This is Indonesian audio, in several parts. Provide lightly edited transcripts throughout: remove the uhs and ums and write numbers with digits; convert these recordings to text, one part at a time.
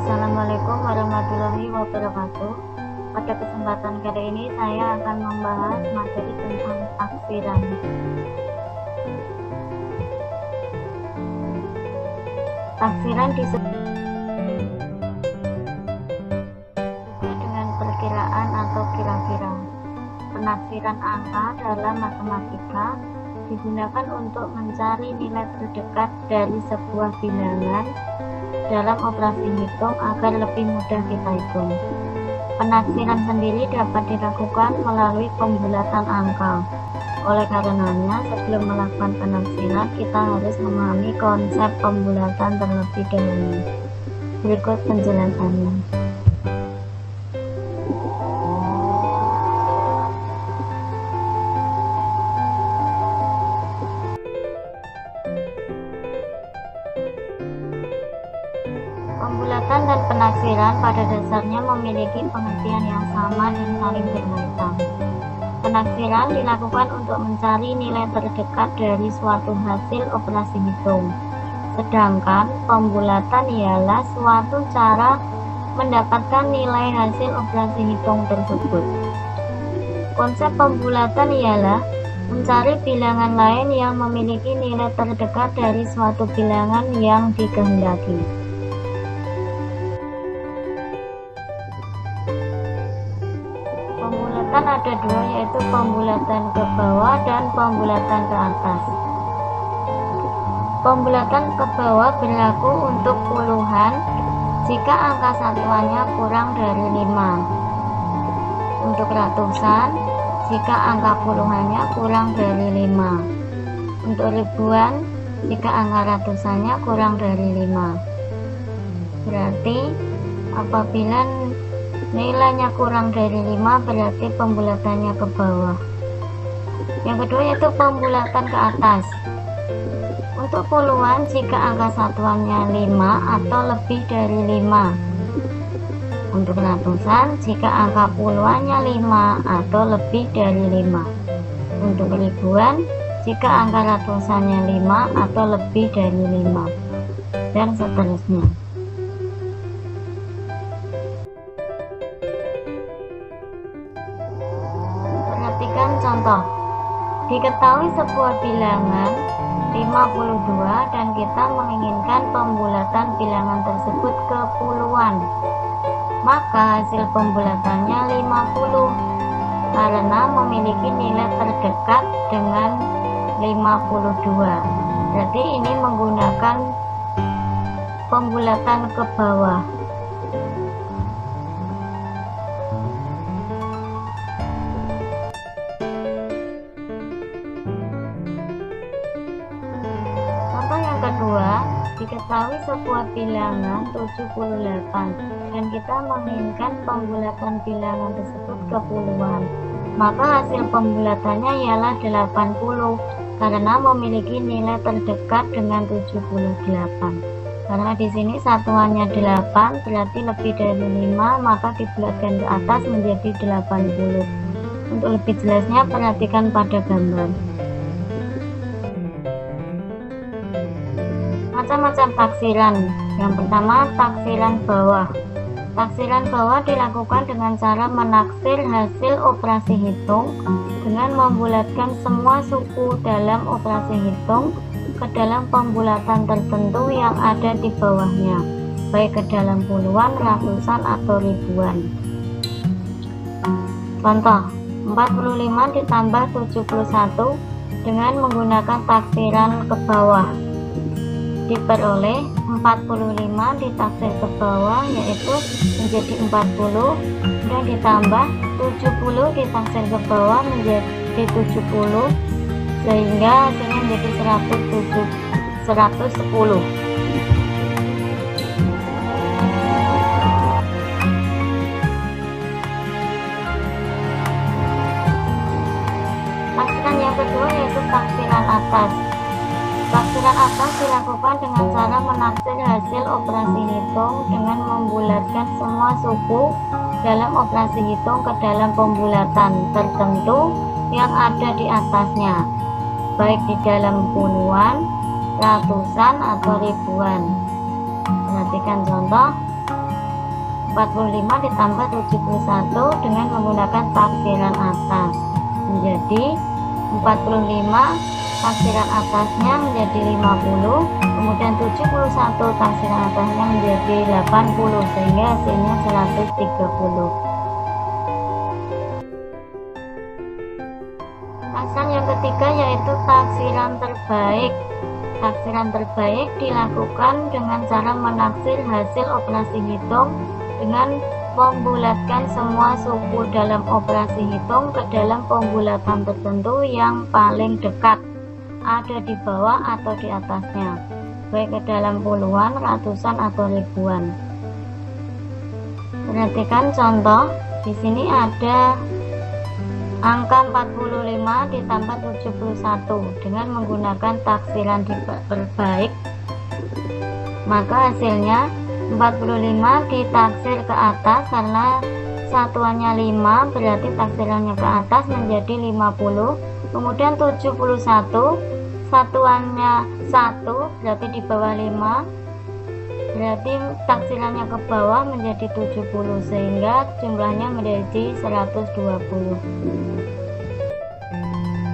Assalamualaikum warahmatullahi wabarakatuh. Pada kesempatan kali ini saya akan membahas materi tentang taksiran. Taksiran disebut dengan perkiraan atau kira-kira. Penaksiran angka dalam matematika digunakan untuk mencari nilai terdekat dari sebuah bilangan dalam operasi hitung agar lebih mudah kita hitung. Penaksiran sendiri dapat dilakukan melalui pembulatan angka. Oleh karenanya, sebelum melakukan penaksiran, kita harus memahami konsep pembulatan terlebih dahulu. Berikut penjelasannya. Pembulatan dan penaksiran pada dasarnya memiliki pengertian yang sama dan saling berkaitan. Penaksiran dilakukan untuk mencari nilai terdekat dari suatu hasil operasi hitung. Sedangkan pembulatan ialah suatu cara mendapatkan nilai hasil operasi hitung tersebut. Konsep pembulatan ialah mencari bilangan lain yang memiliki nilai terdekat dari suatu bilangan yang dikehendaki. Pembulatan ada dua, yaitu pembulatan ke bawah dan pembulatan ke atas. Pembulatan ke bawah berlaku untuk puluhan jika angka satuannya kurang dari 5. Untuk ratusan jika angka puluhannya kurang dari 5. Untuk ribuan jika angka ratusannya kurang dari 5. Berarti apabila nilainya kurang dari 5 berarti pembulatannya ke bawah. Yang kedua yaitu pembulatan ke atas. Untuk puluhan jika angka satuannya 5 atau lebih dari 5. Untuk ratusan jika angka puluhannya 5 atau lebih dari 5. Untuk ribuan jika angka ratusannya 5 atau lebih dari 5. Dan seterusnya. Perhatikan contoh. Diketahui sebuah bilangan 52 dan kita menginginkan pembulatan bilangan tersebut ke puluhan. Maka hasil pembulatannya 50 karena memiliki nilai terdekat dengan 52. Berarti ini menggunakan pembulatan ke bawah. Kedua, diketahui sebuah bilangan 78 dan kita menginginkan pembulatan bilangan tersebut ke puluhan. Maka hasil pembulatannya ialah 80 karena memiliki nilai terdekat dengan 78. Karena di sini satuannya 8 berarti lebih dari 5, maka dibulatkan ke atas menjadi 80. Untuk lebih jelasnya perhatikan pada gambar. Macam-macam taksiran. Yang pertama, taksiran bawah. Taksiran bawah dilakukan dengan cara menaksir hasil operasi hitung dengan membulatkan semua suku dalam operasi hitung ke dalam pembulatan tertentu yang ada di bawahnya, baik ke dalam puluhan, ratusan, atau ribuan. Contoh, 45 ditambah 71 dengan menggunakan taksiran ke bawah. Diperoleh 45 ditaksir ke bawah yaitu menjadi 40 dan ditambah 70 ditaksir ke bawah menjadi 70 sehingga hasilnya menjadi 110. Taksiran yang kedua yaitu taksiran atas. Taksiran atas dilakukan dengan cara menaksir hasil operasi hitung dengan membulatkan semua suku dalam operasi hitung ke dalam pembulatan tertentu yang ada di atasnya, baik di dalam puluhan, ratusan, atau ribuan. Perhatikan contoh, 45 ditambah 71 dengan menggunakan taksiran atas menjadi 45, taksiran atasnya menjadi 50, kemudian 71 taksiran atasnya menjadi 80 sehingga hasilnya 130. Taksiran yang ketiga yaitu taksiran terbaik. Taksiran terbaik dilakukan dengan cara menaksir hasil operasi hitung dengan membulatkan semua suku dalam operasi hitung ke dalam pembulatan tertentu yang paling dekat, ada di bawah atau di atasnya, baik ke dalam puluhan, ratusan, atau ribuan. Perhatikan contoh, di sini ada angka 45 ditambah 71 dengan menggunakan taksiran terbaik, maka hasilnya 45 ditaksir ke atas karena satuannya 5, berarti taksirannya ke atas menjadi 50, kemudian 71 satuannya 1, berarti di bawah 5, berarti taksirannya ke bawah menjadi 70 sehingga jumlahnya menjadi 120.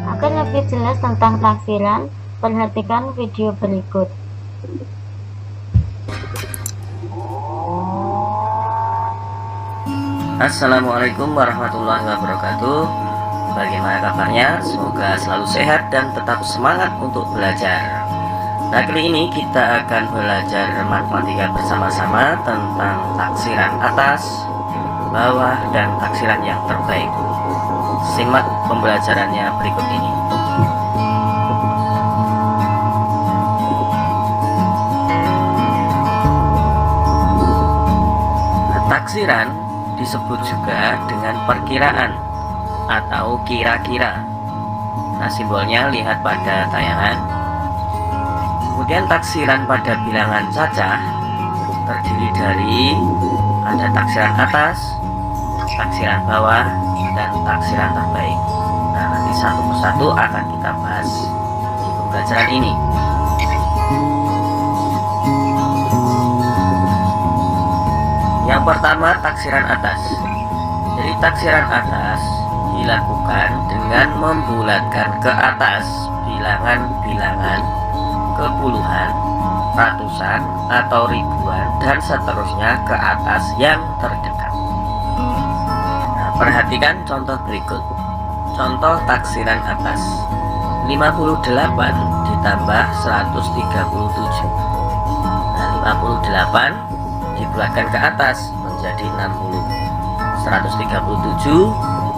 Agar lebih jelas tentang taksiran, perhatikan video berikut. Assalamualaikum warahmatullahi wabarakatuh. Bagaimana kabarnya? Semoga selalu sehat dan tetap semangat untuk belajar. Nah, kali ini kita akan belajar matematika bersama-sama tentang taksiran atas, bawah, dan taksiran yang terbaik. Simak pembelajarannya berikut ini. Nah, taksiran disebut juga dengan perkiraan atau kira-kira. Nah, simbolnya lihat pada tayangan. Kemudian taksiran pada bilangan cacah terdiri dari ada taksiran atas, taksiran bawah, dan taksiran terbaik. Nah, nanti satu persatu akan kita bahas di pembelajaran ini. Yang pertama, taksiran atas. Jadi taksiran atas dilakukan dengan membulatkan ke atas bilangan-bilangan ke puluhan, ratusan, atau ribuan, dan seterusnya ke atas yang terdekat. Nah, perhatikan contoh berikut. Contoh taksiran atas: 58 ditambah 137. Nah, 58 dibulatkan ke atas menjadi 60. 137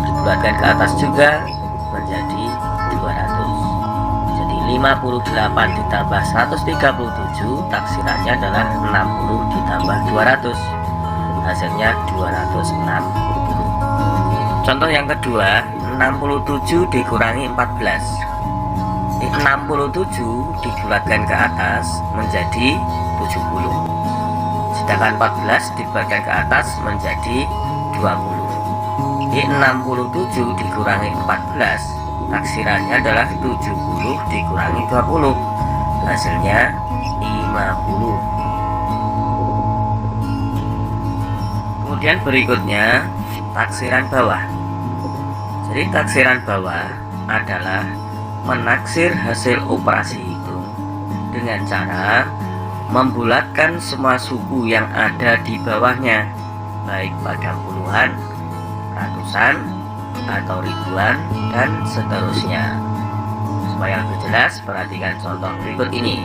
dibulatkan ke atas juga menjadi 200. 58 ditambah 137 taksirannya adalah 60 ditambah 200, hasilnya 260. Contoh yang kedua, 67 dikurangi 14. 67 dibulatkan ke atas menjadi 70, sedangkan 14 dibulatkan ke atas menjadi 20. 67 dikurangi 14 taksirannya adalah 70 dikurangi 20, hasilnya 50. Kemudian berikutnya taksiran bawah. Jadi taksiran bawah adalah menaksir hasil operasi hitung dengan cara membulatkan semua suku yang ada di bawahnya, baik pada puluhan, ratusan, atau ribuan, dan seterusnya. Supaya lebih jelas, perhatikan contoh berikut ini.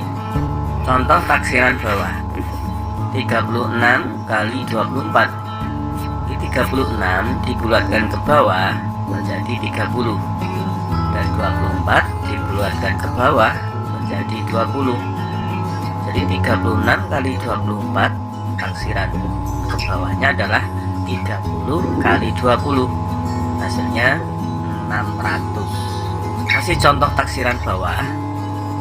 Contoh taksiran bawah: 36 kali 24. Di 36 dibulatkan ke bawah menjadi 30, dan 24 dibulatkan ke bawah menjadi 20. Jadi 36 kali 24 taksiran ke bawahnya adalah 30 kali 20, hasilnya 600. Masih contoh taksiran bawah: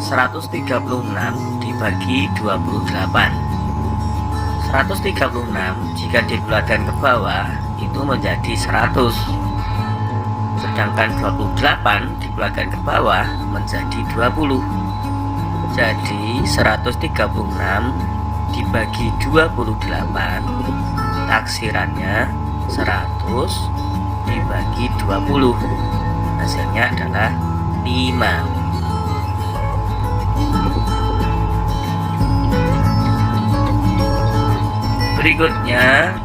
136 dibagi 28. 136 jika dibulatkan ke bawah itu menjadi 100, sedangkan 28 dibulatkan ke bawah menjadi 20. Jadi 136 dibagi 28 taksirannya 100 dibagi 20, hasilnya adalah 5. Berikutnya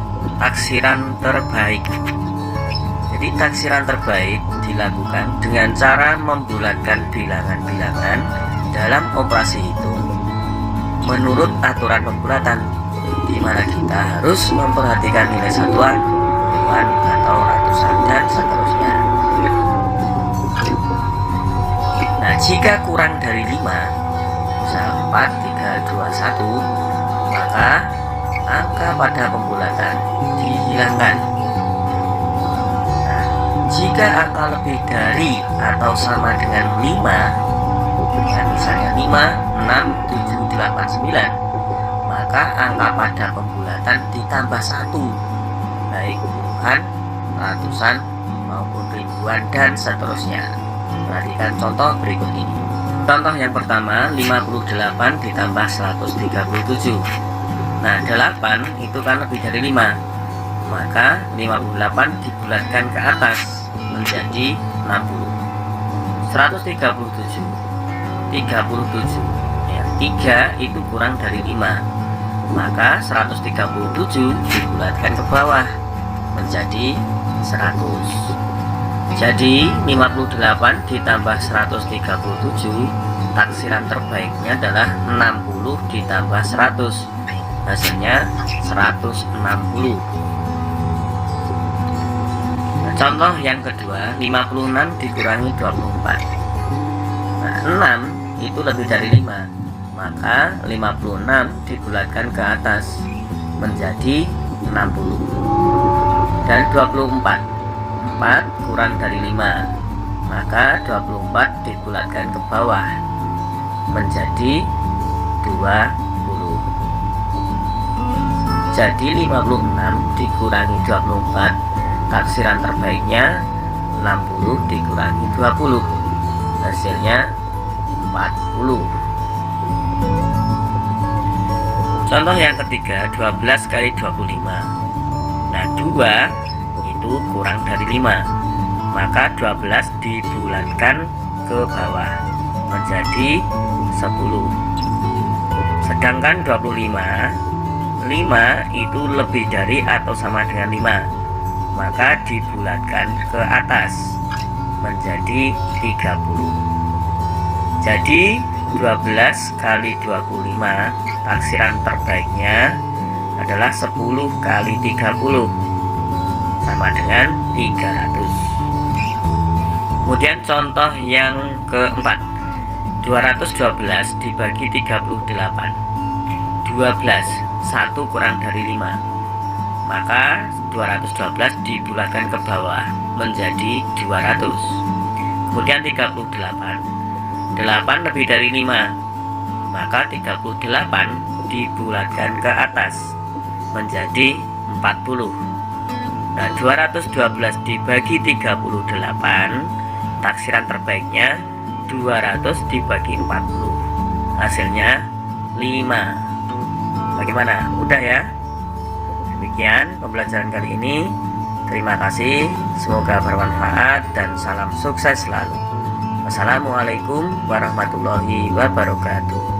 taksiran terbaik. Jadi taksiran terbaik dilakukan dengan cara membulatkan bilangan-bilangan dalam operasi hitung menurut aturan pembulatan, di mana kita harus memperhatikan nilai satuan, puluhan atau ratusan dan seterusnya. Nah, jika kurang dari 5, misal 4, 3, 2, 1, maka angka pada pembulatan dihilangkan. Nah, jika angka lebih dari atau sama dengan 5, ya misalnya 5, 6, 7, 8, 9, maka angka pada pembulatan ditambah 1, baik puluhan, ratusan, maupun ribuan dan seterusnya. Perhatikan contoh berikut ini. Contoh yang pertama, 58 ditambah 137. Nah, 8 itu kan lebih dari 5, maka 58 dibulatkan ke atas menjadi 60. 137 ya, 3 itu kurang dari 5, maka 137 dibulatkan ke bawah menjadi 100. Jadi 58 ditambah 137, taksiran terbaiknya adalah 60 ditambah 100, hasilnya 160. Nah, contoh yang kedua, 56 dikurangi 24. Nah, 6 itu lebih dari 5, maka 56 dibulatkan ke atas menjadi 60. Dan 24, 4 kurang dari 5, maka 24 dibulatkan ke bawah menjadi 20. Jadi 56 dikurangi 24, taksiran terbaiknya 60 dikurangi 20, hasilnya 40. Contoh yang ketiga, 12 kali 25. Nah, 2 itu kurang dari 5, maka 12 dibulatkan ke bawah menjadi 10. Sedangkan 25, 5 itu lebih dari atau sama dengan 5, maka dibulatkan ke atas menjadi 30. Jadi 12 kali 25, taksiran terbaiknya adalah 10 kali 30, sama dengan 300. Kemudian contoh yang keempat, 212 dibagi 38. 12, 1 kurang dari 5, maka 212 dibulatkan ke bawah menjadi 200. Kemudian 38, 8 lebih dari 5, maka 38 dibulatkan ke atas menjadi 40. Nah, 212 dibagi 38, taksiran terbaiknya 200 dibagi 40, hasilnya 5. Bagaimana? Mudah ya? Demikian pembelajaran kali ini. Terima kasih, semoga bermanfaat dan salam sukses selalu. Wassalamualaikum warahmatullahi wabarakatuh.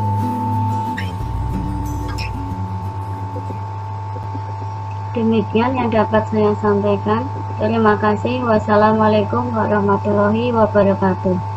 Demikian yang dapat saya sampaikan. Terima kasih. Wassalamualaikum warahmatullahi wabarakatuh.